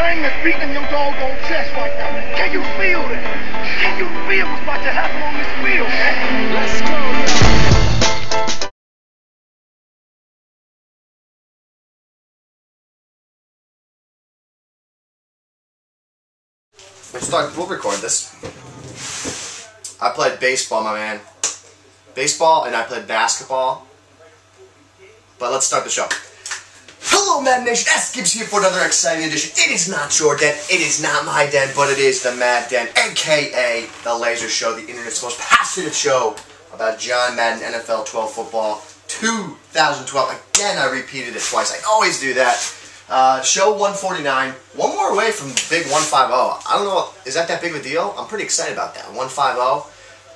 thing that's beating in your doggone chest right now. Can you feel that? Can you feel what's about to happen on this field, man? Let's go, We'll record this. I played baseball, my man. Baseball, and I played basketball. But let's start the show. Hello, Madden Nation. GIbs here for another exciting edition. It is not your den, it is not my den, but it is the Mad Den, aka the Laser Show, the internet's most passionate show about John Madden NFL 12 football 2012. Again, I repeated it twice. I always do that. Show 149, one more away from big 150. I don't know, is that big of a deal? I'm pretty excited about that. 150.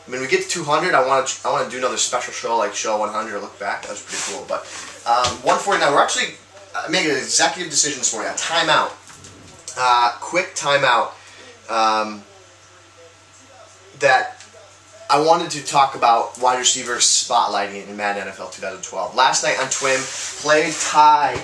When we get to 200, I want to do another special show like show 100 or look back. That was pretty cool. But 149, we're actually making an executive decision this morning. A timeout, quick timeout. That I wanted to talk about wide receiver spotlighting in Madden NFL 2012. Last night on Twim, played Ty.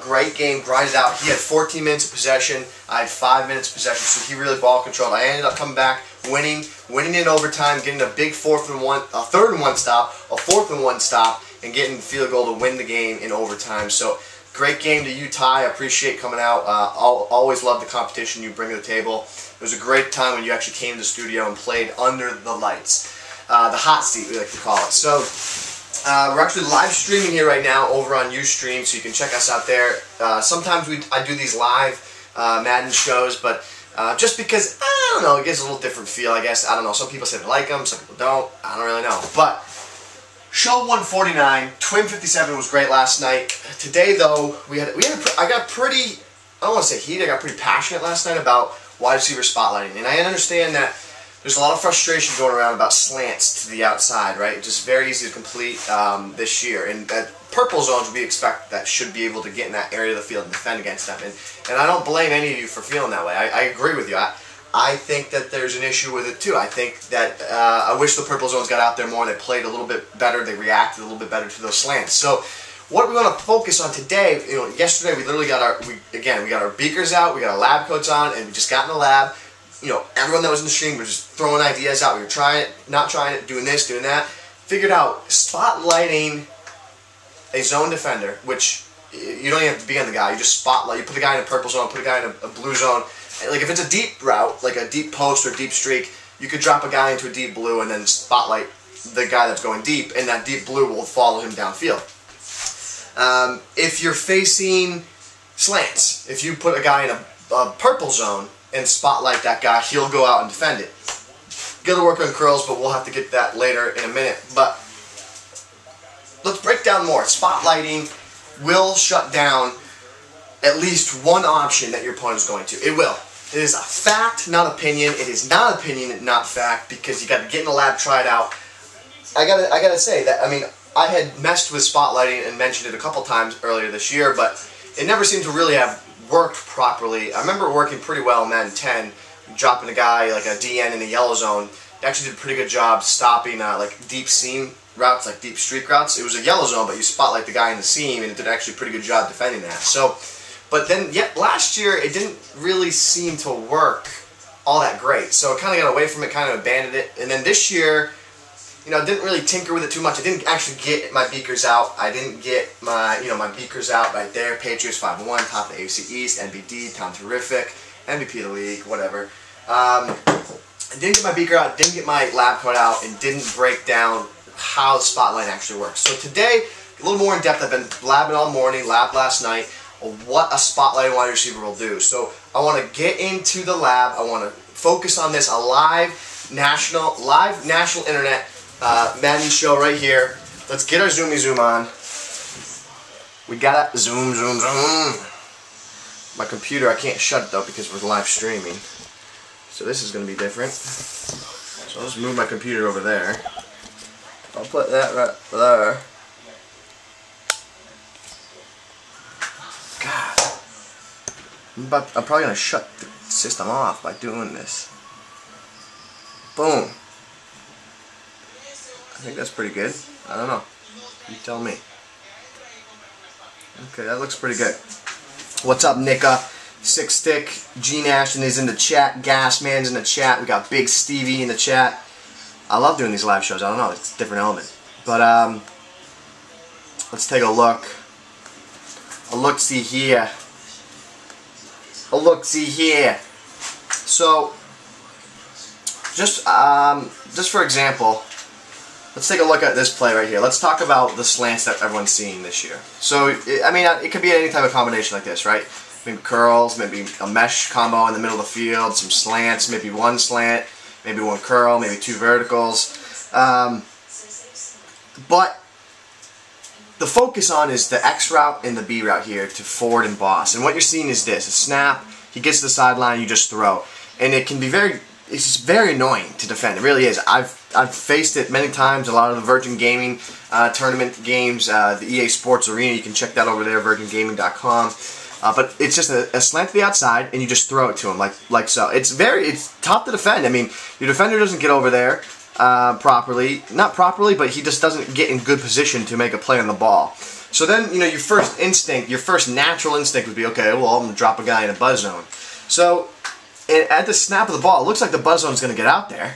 Great game, grinded out. He had 14 minutes of possession. I had 5 minutes of possession, so he really ball controlled. I ended up coming back, winning in overtime, getting a big third and one stop, a fourth and one stop, and getting the field goal to win the game in overtime. So great game to you, Ty. I appreciate coming out. Always love the competition you bring to the table. It was a great time when you actually came to the studio and played under the lights, the hot seat we like to call it. So. We're actually live streaming here right now over on Ustream, so you can check us out there. Sometimes I do these live Madden shows, but just because, I don't know, it gives a little different feel, I guess. I don't know, some people say they like them, some people don't. I don't really know. But show 149, Twin 57 was great last night. Today, though, I got pretty, I don't want to say heated, I got pretty passionate last night about wide receiver spotlighting. And I understand that there's a lot of frustration going around about slants to the outside, right? It's just very easy to complete this year. And purple zones, we expect that should be able to get in that area of the field and defend against them. And I don't blame any of you for feeling that way. I agree with you. I think that there's an issue with it too. I think that I wish the purple zones got out there more. They played a little bit better. They reacted a little bit better to those slants. So what we want to focus on today, yesterday we literally got our beakers out, we got our lab coats on, and we just got in the lab. Everyone that was in the stream was just throwing ideas out. We were trying it, not trying it, doing this, doing that. Figured out spotlighting a zone defender, which you don't even have to be on the guy. You just spotlight. You put the guy in a purple zone, put a guy in a blue zone. Like if it's a deep route, like a deep post or deep streak, you could drop a guy into a deep blue and then spotlight the guy that's going deep, and that deep blue will follow him downfield. If you're facing slants, if you put a guy in a purple zone and spotlight that guy, he'll go out and defend it. Gotta work on curls, but we'll have to get that later in a minute. But let's break down more. Spotlighting will shut down at least one option that your opponent is going to. It will. It is a fact, not opinion. It is not opinion, not fact, because you got to get in the lab, try it out. I gotta say that, I had messed with spotlighting and mentioned it a couple times earlier this year, but it never seemed to really have worked properly. I remember working pretty well in Madden 10, dropping a guy like a DN in the yellow zone. It actually did a pretty good job stopping like deep seam routes, like deep streak routes. It was a yellow zone, but you spotlight the guy in the seam, and it did actually a pretty good job defending that. So, but then last year it didn't really seem to work all that great. So I kind of got away from it, kind of abandoned it. And then this year, I didn't really tinker with it too much. I didn't actually get my beakers out. I didn't get my, my beakers out right there. Patriots 5-1, top of the AFC East, NBD, Tom Terrific, MVP of the league, whatever. I didn't get my beaker out, didn't get my lab coat out, and didn't break down how the spotlight actually works. So today, a little more in depth. I've been labbing all morning, labbed last night, of what a spotlight wide receiver will do. So I want to get into the lab. I want to focus on this, a live national internet Madden show right here. Let's get our zoomy zoom on. We gotta zoom. My computer, I can't shut it though because we're live streaming. So this is gonna be different. So I'll just move my computer over there. I'll put that right there. God. I'm probably gonna shut the system off by doing this. Boom. I think that's pretty good. I don't know. You tell me. Okay, that looks pretty good. What's up, Nika? Six Stick, G Nation is in the chat. Gas Man's in the chat. We got Big Stevie in the chat. I love doing these live shows. I don't know, it's a different element. But let's take a look. A look-see here. A look-see here. So, just for example, let's take a look at this play right here. Let's talk about the slants that everyone's seeing this year. So, I mean, it could be any type of combination like this, right? Maybe curls, maybe a mesh combo in the middle of the field, some slants, maybe one slant, maybe one curl, maybe two verticals. But the focus on is the X route and the B route here to forward and boss. And what you're seeing is this: a snap, he gets to the sideline, you just throw. And it can be it's just very annoying to defend. It really is. I've faced it many times. A lot of the Virgin Gaming tournament games, the EA Sports Arena, you can check that over there, virgingaming.com. But it's just a slant to the outside, and you just throw it to him like so. It's tough to defend. I mean, your defender doesn't get over there properly. Not properly, but he just doesn't get in good position to make a play on the ball. So then, you know, your first natural instinct would be, okay, well, I'm going to drop a guy in a buzz zone. So at the snap of the ball, it looks like the buzz zone is going to get out there.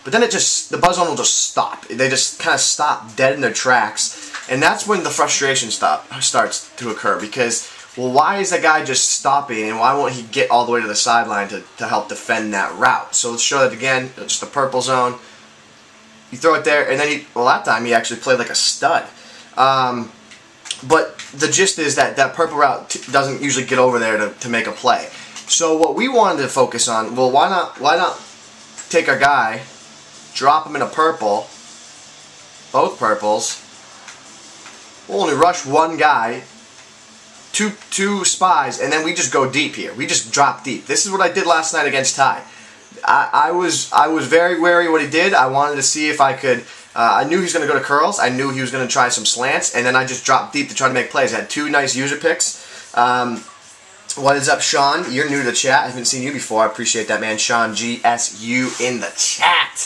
But then the buzz zone will just stop. They just kind of stop dead in their tracks. And that's when the frustration starts to occur, because, well, why is that guy just stopping, and why won't he get all the way to the sideline to help defend that route? So let's show that again. Just the purple zone. You throw it there, and then that time he actually played like a stud. But the gist is that purple route doesn't usually get over there to make a play. So what we wanted to focus on, well, why not take our guy, drop him in a purple, both purples. We'll only rush one guy, two spies, and then we just go deep here. We just drop deep. This is what I did last night against Ty. I was very wary of what he did. I wanted to see if I could. I knew he was going to go to curls. I knew he was going to try some slants, and then I just dropped deep to try to make plays. I had two nice user picks. What is up, Sean? You're new to the chat. I haven't seen you before. I appreciate that, man. Sean GSU in the chat.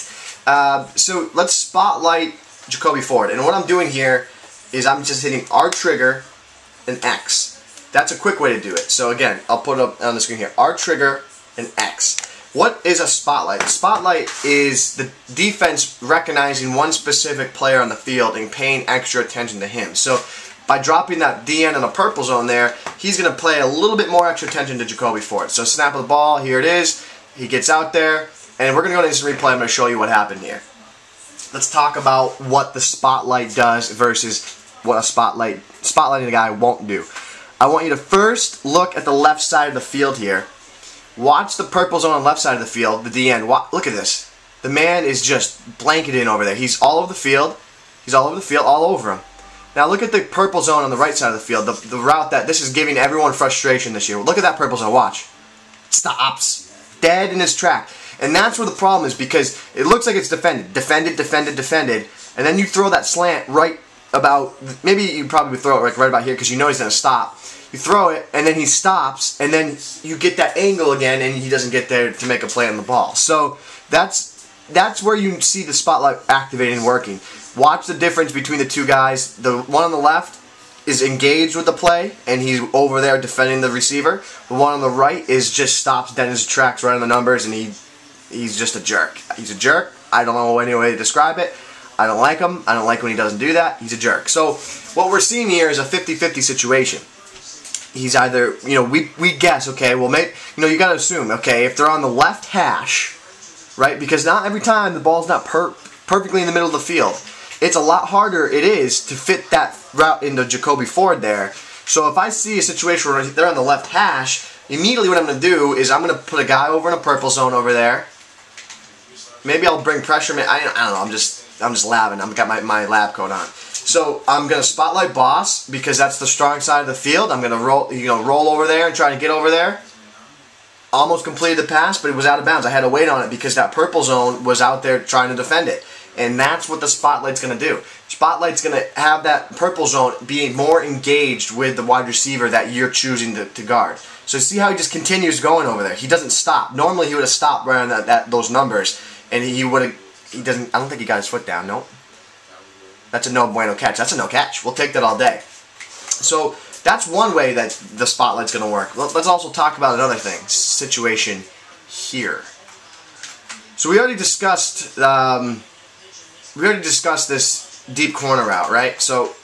So let's spotlight Jacoby Ford. And what I'm doing here is I'm just hitting R trigger and X. That's a quick way to do it. So again, I'll put it up on the screen here. R trigger and X. What is a spotlight? A spotlight is the defense recognizing one specific player on the field and paying extra attention to him. So by dropping that DN in a purple zone there, he's going to pay a little bit more extra attention to Jacoby Ford. So snap of the ball, here it is. He gets out there, and we're going to go to instant replay. I'm going to show you what happened here. Let's talk about what the spotlight does versus what a spotlighting a guy won't do. I want you to first look at the left side of the field here. Watch the purple zone on the left side of the field, the DN. Look at this. The man is just blanketed in over there. He's all over the field. He's all over the field, all over him. Now look at the purple zone on the right side of the field. The route that this is giving everyone frustration this year. Look at that purple zone. Watch. Stops. Dead in his track. And that's where the problem is, because it looks like it's defended. Defended. And then you throw that slant right about, maybe you probably would throw it right about here because you know he's going to stop. You throw it, and then he stops, and then you get that angle again, and he doesn't get there to make a play on the ball. So that's where you see the spotlight activating and working. Watch the difference between the two guys. The one on the left is engaged with the play, and he's over there defending the receiver. The one on the right is just stops dead in his tracks right on the numbers, and he's just a jerk. He's a jerk. I don't know any way to describe it. I don't like him. I don't like when he doesn't do that. He's a jerk. So what we're seeing here is a 50-50 situation. He's either, we guess, okay, well, maybe, you got to assume, okay, if they're on the left hash, right, because not every time the ball's not perfectly in the middle of the field. It's a lot harder it is to fit that route into Jacoby Ford there. So if I see a situation where they're on the left hash, immediately what I'm going to do is I'm going to put a guy over in a purple zone over there. Maybe I'll bring pressure. I don't know. I'm just labbing. I've got my lab coat on. So I'm going to spotlight boss because that's the strong side of the field. I'm going to roll over there and try to get over there. Almost completed the pass, but it was out of bounds. I had to wait on it because that purple zone was out there trying to defend it. And that's what the spotlight's going to do. Spotlight's going to have that purple zone being more engaged with the wide receiver that you're choosing to guard. So see how he just continues going over there. He doesn't stop. Normally he would have stopped right on those numbers, and he would have. He doesn't. I don't think he got his foot down. Nope. That's a no bueno catch. That's a no catch. We'll take that all day. So that's one way that the spotlight's going to work. Let's also talk about another thing. Situation here. So we already discussed this deep corner route, right? So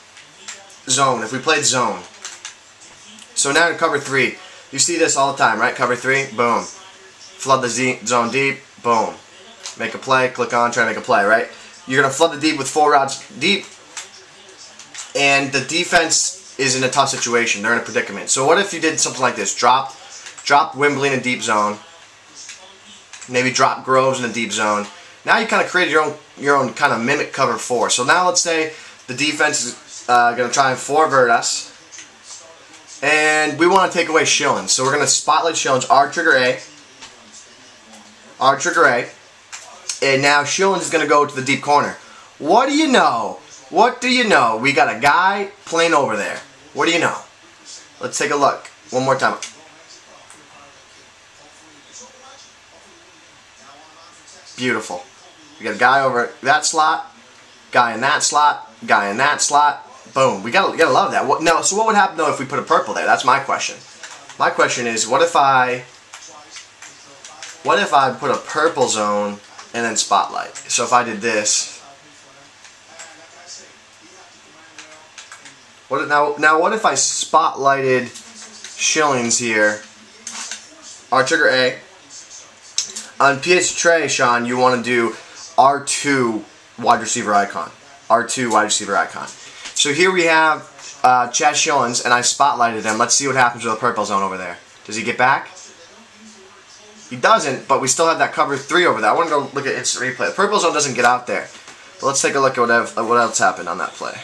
zone. If we played zone. So now in cover 3, you see this all the time, right? Cover 3, boom. Flood the zone deep, boom. Make a play, click on, try to make a play, right? You're going to flood the deep with 4 routes deep, and the defense is in a tough situation. They're in a predicament. So what if you did something like this? Drop Wimbley in a deep zone. Maybe drop Groves in a deep zone. Now you kind of created your own kind of mimic cover 4. So now let's say the defense is going to try and forward us, and we want to take away Schillens. So we're going to spotlight Schillens, R trigger A, and now Schillens is going to go to the deep corner. What do you know? What do you know? We got a guy playing over there. What do you know? Let's take a look. One more time. Beautiful. We got a guy over that slot, guy in that slot, guy in that slot. Boom. We gotta love that. Now, so what would happen though if we put a purple there? That's my question. My question is, what if I put a purple zone and then spotlight? So if I did this. Now what if I spotlighted Schillens here? R trigger A. On PS Tray, Sean, you want to do R2 wide receiver icon. R2 wide receiver icon. So here we have Chad Schillens, and I spotlighted him. Let's see what happens with the purple zone over there. Does he get back? He doesn't, but we still have that cover 3 over there. I want to go look at instant replay. The purple zone doesn't get out there. But let's take a look at what else happened on that play.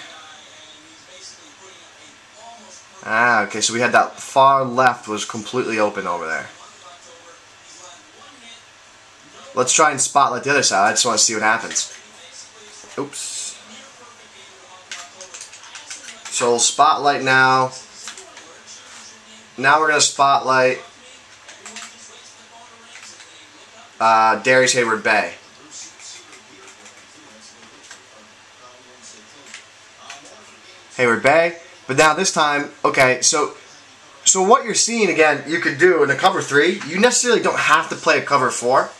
Ah, okay, so we had that far left was completely open over there. Let's try and spotlight the other side. I just want to see what happens. Oops. So we'll spotlight now. Now we're going to spotlight Darius Hayward-Bay. Hayward-Bay. But now this time, okay, so what you're seeing, again, you could do in a cover 3, you necessarily don't have to play a cover 4.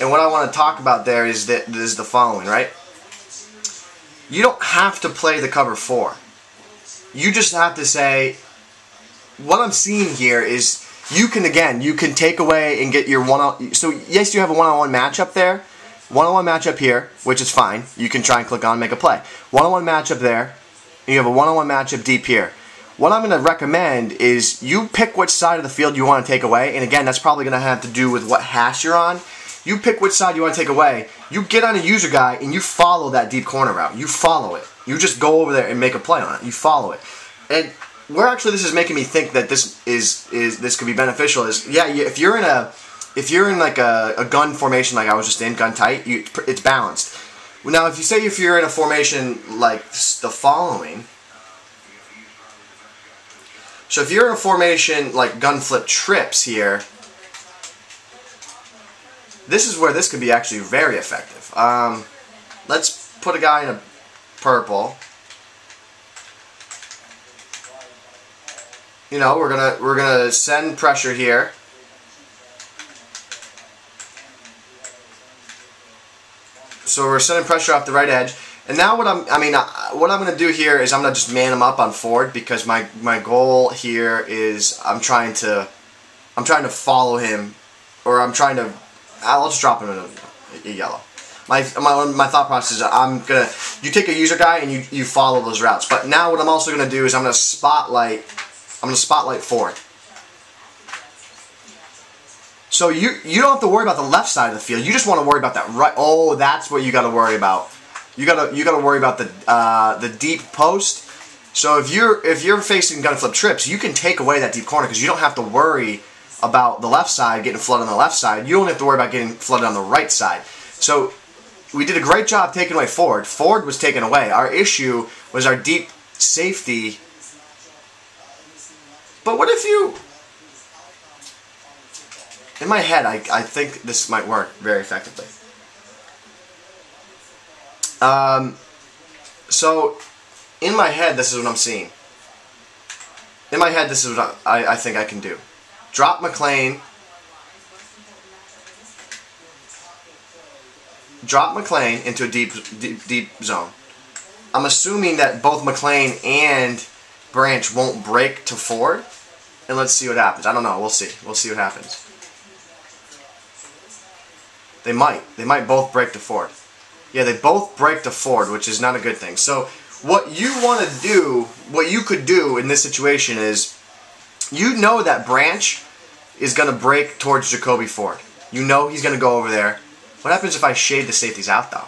And what I want to talk about there is the following, right? You don't have to play the cover 4. You just have to say, what I'm seeing here is you can take away and get your one-on. So yes, you have a one-on-one matchup there. One-on-one matchup here, which is fine. You can try and click on, make a play. One-on-one matchup there. And you have a one-on-one matchup deep here. What I'm going to recommend is you pick which side of the field you want to take away. And again, that's probably going to have to do with what hash you're on. You pick which side you want to take away. You get on a user guy and you follow that deep corner route. You follow it. You just go over there and make a play on it. You follow it. And where actually this is making me think that this could be beneficial is, yeah, if you're in like a gun formation like I was just in, gun tight, it's balanced. Now, if you're in a formation like the following, so if you're in a formation like gun flip trips here, this is where this could be actually very effective. Let's put a guy in a purple. You know, we're gonna send pressure here. So we're sending pressure off the right edge. And now what I'm going to do here is I'm going to just man him up on forward because my goal here is I'm trying to follow him, or I'll just drop him in a yellow. My thought process is you take a user guy and you follow those routes. But now what I'm also going to do is I'm going to spotlight forward. So you don't have to worry about the left side of the field. You just want to worry about that right. Oh, that's what you got to worry about. You got to worry about the deep post. So if you're facing gun flip trips, you can take away that deep corner because you don't have to worry about the left side getting flooded on the left side. You don't have to worry about getting flooded on the right side. So we did a great job taking away forward. Forward was taken away. Our issue was our deep safety. But what if you... In my head, I think this might work very effectively. So, in my head, this is what I'm seeing. In my head, this is what I think I can do. Drop McClain. Drop McClain into a deep zone. I'm assuming that both McClain and Branch won't break to Ford. And let's see what happens. I don't know. We'll see. We'll see what happens. They might. They might both break to Ford. Yeah, they both break to Ford, which is not a good thing. So what you want to do, what you could do in this situation is, you know that Branch is going to break towards Jacoby Ford. You know he's going to go over there. What happens if I shade the safeties out, though?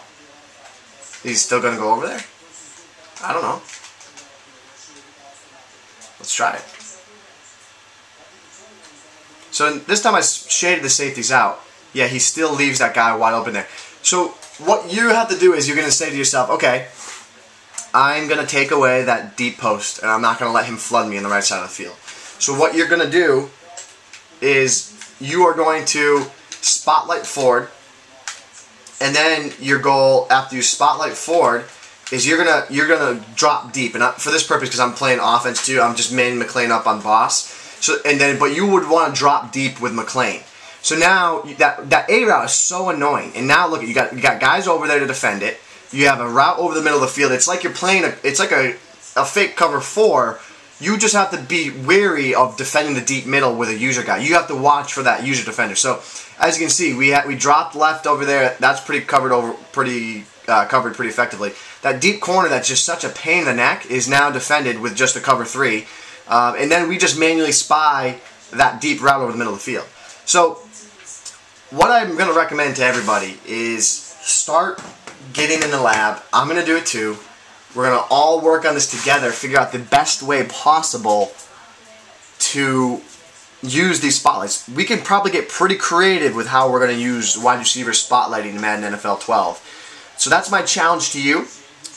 He's still going to go over there? I don't know. Let's try it. So this time I shaded the safeties out. Yeah, he still leaves that guy wide open there. So what you have to do is you're going to say to yourself, okay, I'm going to take away that deep post, and I'm not going to let him flood me on the right side of the field. So what you're going to do is you are going to spotlight Ford, and then your goal after you spotlight Ford is you're gonna drop deep. And for this purpose, because I'm playing offense too, I'm just manning McClain up on boss. So but you would want to drop deep with McClain. So now that A route is so annoying. And now look, you got guys over there to defend it. You have a route over the middle of the field. It's like you're playing it's like a fake cover 4. You just have to be wary of defending the deep middle with a user guy. You have to watch for that user defender. So as you can see, we dropped left over there. That's covered pretty effectively. That deep corner that's just such a pain in the neck is now defended with just a cover 3. And then we just manually spy that deep route over the middle of the field. So what I'm going to recommend to everybody is start getting in the lab. I'm going to do it too. We're going to all work on this together, figure out the best way possible to use these spotlights. We can probably get pretty creative with how we're going to use wide receiver spotlighting in Madden NFL 12. So that's my challenge to you.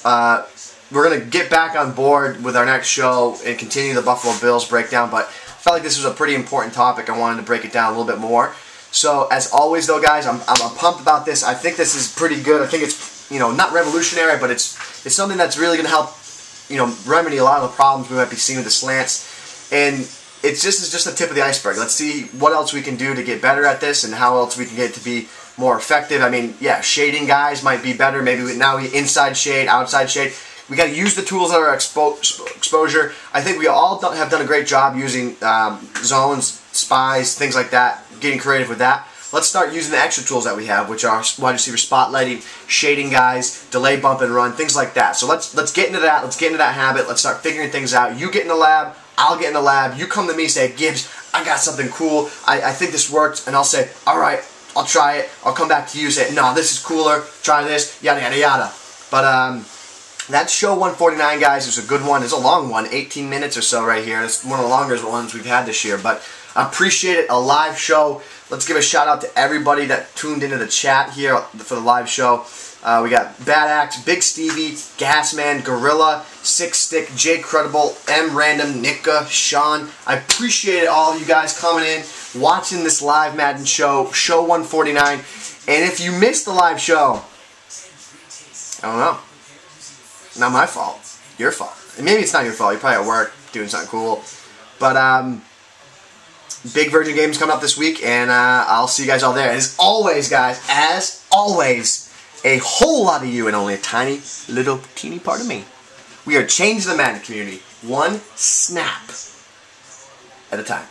We're going to get back on board with our next show and continue the Buffalo Bills breakdown, but I felt like this was a pretty important topic. I wanted to break it down a little bit more. So as always though, guys, I'm pumped about this. I think this is pretty good. I think it's, not revolutionary, but it's something that's really going to help, remedy a lot of the problems we might be seeing with the slants. And this is just the tip of the iceberg. Let's see what else we can do to get better at this and how else we can get it to be more effective. I mean, yeah, shading guys might be better. Maybe now we inside shade, outside shade. We got to use the tools at our exposure. I think we all have done a great job using zones, spies, things like that, getting creative with that. Let's start using the extra tools that we have, which are wide receiver spotlighting, shading guys, delay bump and run, things like that. So let's get into that. Let's get into that habit. Let's start figuring things out. You get in the lab. I'll get in the lab. You come to me, say, Gibbs, I got something cool. I think this works. And I'll say, all right, I'll try it. I'll come back to you, say, no, this is cooler. Try this, yada, yada, yada. But that's show 149, guys. It's a good one. It's a long one, 18 minutes or so right here. It's one of the longest ones we've had this year. But I appreciate it. A live show. Let's give a shout out to everybody that tuned into the chat here for the live show. We got Bad Axe, Big Stevie, Gasman, Gorilla, Six Stick, Jay Credible, M Random, Nika, Sean. I appreciate all of you guys coming in, watching this live Madden show, show 149. And if you missed the live show, I don't know. Not my fault. Your fault. And maybe it's not your fault. You're probably at work doing something cool. But big Virgin Games coming up this week, and I'll see you guys all there. And as always, guys, as always, a whole lot of you and only a tiny, little, teeny part of me. We are changing the Madden community one snap at a time.